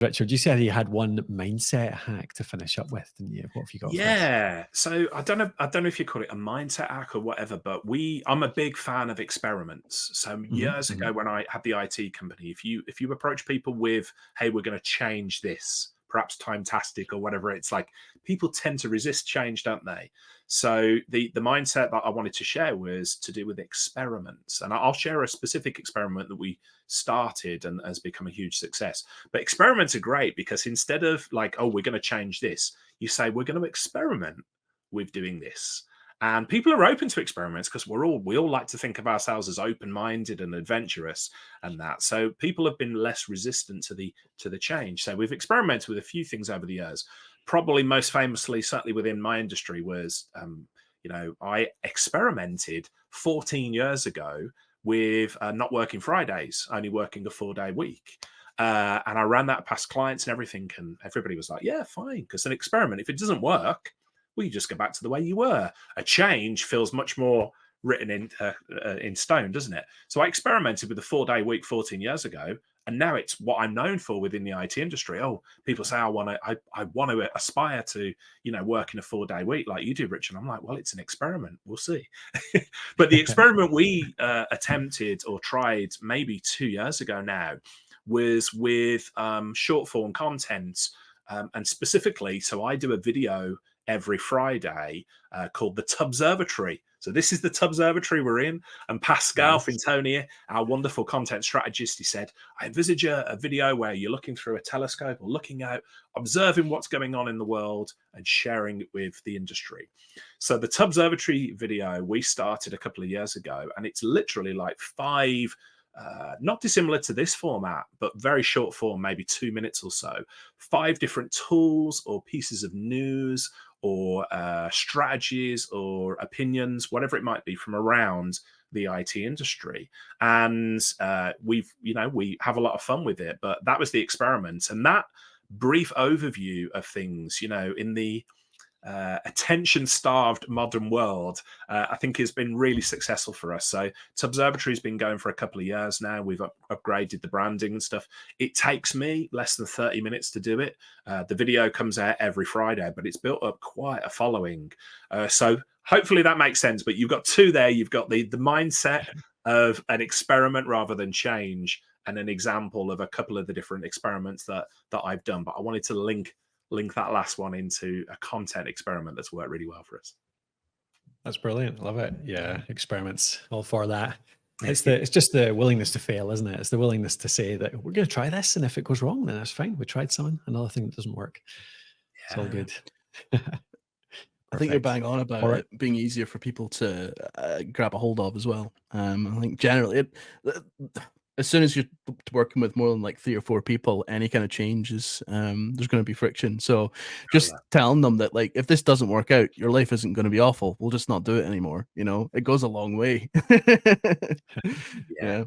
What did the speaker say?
Richard, you said you had one mindset hack to finish up with, didn't you? What have you got for us? Yeah. So I don't know if you call it a mindset hack or whatever, but I'm a big fan of experiments. So years ago when I had the IT company, if you approach people with, hey, we're going to change this, perhaps time-tastic or whatever, it's like people tend to resist change, don't they? So the mindset that I wanted to share was to do with experiments. And I'll share a specific experiment that we started and has become a huge success. But experiments are great because instead of like, oh, we're going to change this, you say we're going to experiment with doing this. And people are open to experiments because we all like to think of ourselves as open-minded and adventurous and that. So people have been less resistant to the change. So we've experimented with a few things over the years. Probably most famously, certainly within my industry, was I experimented 14 years ago with not working Fridays, only working a 4-day week. And I ran that past clients and everything, and everybody was like, yeah, fine, because an experiment, if it doesn't work, well, you just go back to the way you were. A change feels much more written in stone, doesn't it? So I experimented with a 4-day week 14 years ago, and now it's what I'm known for within the IT industry. Oh, people say I want to aspire to, work in a 4-day week like you do, Richard. I'm like, well, it's an experiment. We'll see. But the experiment we attempted or tried maybe 2 years ago now was with short form content, and specifically, so I do a video every Friday called the Tubservatory. So this is the Tubservatory we're in, and Pascal Fintonia, our wonderful content strategist, he said, I envisage a video where you're looking through a telescope or looking out, observing what's going on in the world and sharing it with the industry. So the Tubservatory video we started a couple of years ago, and it's literally like 5 not dissimilar to this format, but very short form, maybe 2 minutes or so, 5 different tools or pieces of news or strategies or opinions, whatever it might be, from around the IT industry. And we have a lot of fun with it, but that was the experiment. And that brief overview of things, in the attention-starved modern world, I think has been really successful for us. So Tubservatory has been going for a couple of years now. We've upgraded the branding and stuff. It takes me less than 30 minutes to do it. The video comes out every Friday, but it's built up quite a following. So hopefully that makes sense. But you've got 2 there. You've got the mindset of an experiment rather than change, and an example of a couple of the different experiments that I've done. But I wanted to link that last one into a content experiment that's worked really well for us. That's brilliant. Love it. Yeah, experiments, all for that. It's just the willingness to fail, isn't it? It's the willingness to say that we're going to try this, and if it goes wrong, then that's fine. We tried something. Another thing that doesn't work. It's all good. I think you're bang on about it being easier for people to grab a hold of as well. I think generally, as soon as you're working with more than like 3 or 4 people, any kind of change is there's going to be friction. So just telling them that, like, if this doesn't work out, your life isn't going to be awful. We'll just not do it anymore. It goes a long way. Yeah.